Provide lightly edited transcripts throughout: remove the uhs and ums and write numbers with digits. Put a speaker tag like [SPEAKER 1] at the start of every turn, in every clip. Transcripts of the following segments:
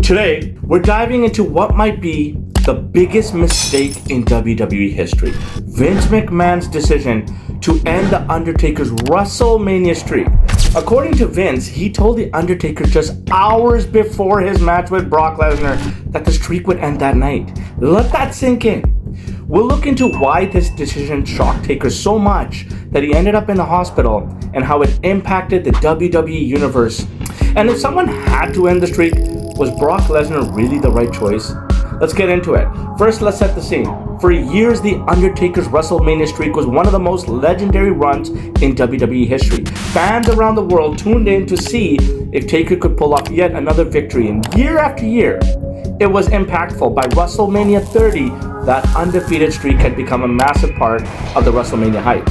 [SPEAKER 1] Today, we're diving into what might be the biggest mistake in WWE history. Vince McMahon's decision to end The Undertaker's WrestleMania streak. According to Vince, he told The Undertaker just hours before his match with Brock Lesnar that the streak would end that night. Let that sink in. We'll look into why this decision shocked Taker so much that he ended up in the hospital and how it impacted the WWE universe. And if someone had to end the streak, was Brock Lesnar really the right choice? Let's get into it. First, let's set the scene. For years, The Undertaker's WrestleMania streak was one of the most legendary runs in WWE history. Fans around the world tuned in to see if Taker could pull off yet another victory, and year after year, it was impactful. By WrestleMania 30, that undefeated streak had become a massive part of the WrestleMania hype.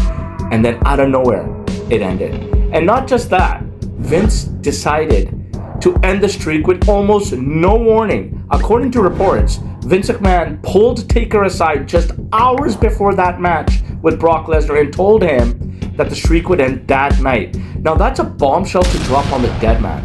[SPEAKER 1] And then out of nowhere, it ended. And not just that, Vince decided to end the streak with almost no warning. According to reports, Vince McMahon pulled Taker aside just hours before that match with Brock Lesnar and told him that the streak would end that night. Now that's a bombshell to drop on the Deadman.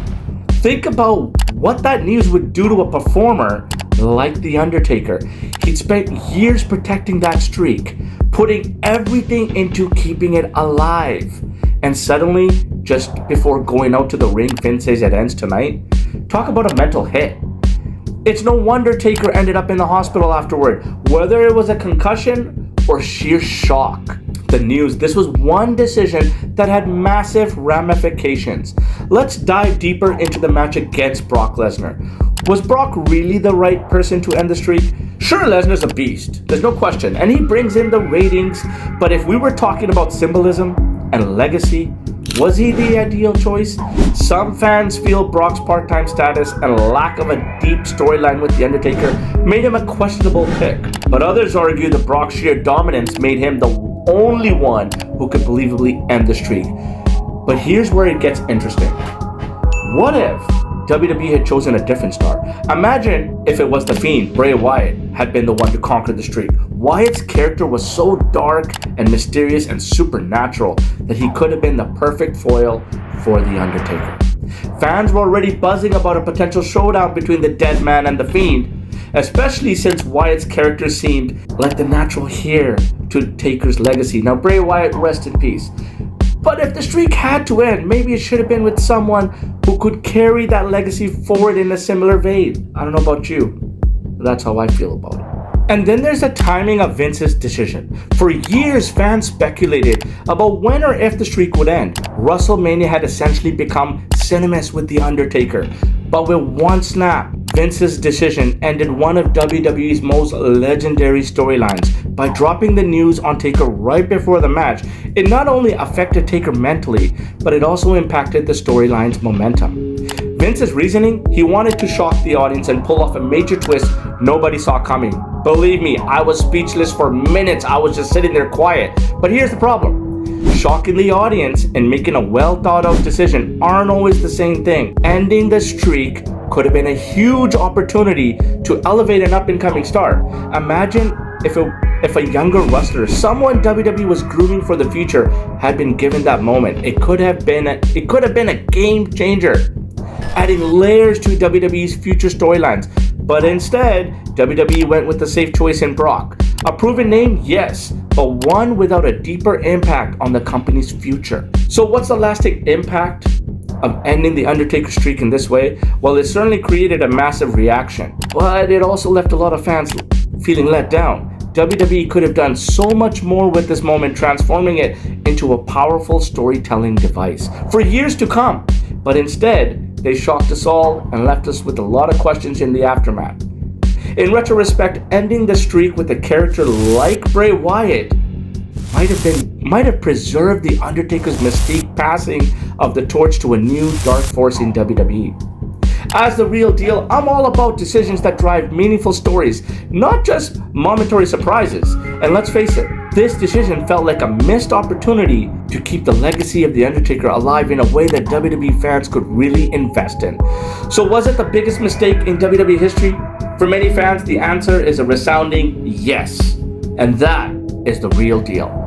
[SPEAKER 1] Think about what that news would do to a performer like The Undertaker. He'd spent years protecting that streak, putting everything into keeping it alive. And suddenly, just before going out to the ring, Vince says it ends tonight. Talk about a mental hit. It's no wonder Taker ended up in the hospital afterward, whether it was a concussion or sheer shock. The news, this was one decision that had massive ramifications. Let's dive deeper into the match against Brock Lesnar. Was Brock really the right person to end the streak? Sure, Lesnar's a beast, there's no question, and he brings in the ratings, but if we were talking about symbolism and legacy, was he the ideal choice? Some fans feel Brock's part-time status and lack of a deep storyline with The Undertaker made him a questionable pick. But others argue that Brock's sheer dominance made him the only one who could believably end the streak. But here's where it gets interesting. What if WWE had chosen a different star? Imagine if it was The Fiend, Bray Wyatt, had been the one to conquer the streak. Wyatt's character was so dark and mysterious and supernatural that he could have been the perfect foil for The Undertaker. Fans were already buzzing about a potential showdown between the Deadman and The Fiend, especially since Wyatt's character seemed like the natural heir to Taker's legacy. Now, Bray Wyatt, rest in peace. But if the streak had to end, maybe it should have been with someone who could carry that legacy forward in a similar vein. I don't know about you, but that's how I feel about it. And then there's the timing of Vince's decision. For years, fans speculated about when or if the streak would end. WrestleMania had essentially become synonymous with The Undertaker. But with one snap, Vince's decision ended one of WWE's most legendary storylines. By dropping the news on Taker right before the match, it not only affected Taker mentally, but it also impacted the storyline's momentum. Vince's reasoning? He wanted to shock the audience and pull off a major twist nobody saw coming. Believe me, I was speechless for minutes. I was just sitting there quiet. But here's the problem. Shocking the audience and making a well thought out decision aren't always the same thing. Ending the streak could have been a huge opportunity to elevate an up-and-coming star. Imagine if a younger wrestler, someone WWE was grooming for the future, had been given that moment. It could have been a game changer, adding layers to WWE's future storylines. But instead, WWE went with the safe choice in Brock. A proven name, yes, but one without a deeper impact on the company's future. So what's the lasting impact of ending the Undertaker streak in this way? Well, it certainly created a massive reaction, but it also left a lot of fans feeling let down. WWE could have done so much more with this moment, transforming it into a powerful storytelling device for years to come. But instead, they shocked us all and left us with a lot of questions in the aftermath. In retrospect, ending the streak with a character like Bray Wyatt might have preserved The Undertaker's mystique, passing of the torch to a new dark force in WWE. As the Reel Deal, I'm all about decisions that drive meaningful stories, not just momentary surprises. And let's face it, this decision felt like a missed opportunity to keep the legacy of The Undertaker alive in a way that WWE fans could really invest in. So was it the biggest mistake in WWE history? For many fans, the answer is a resounding yes. And that is the Reel Deal.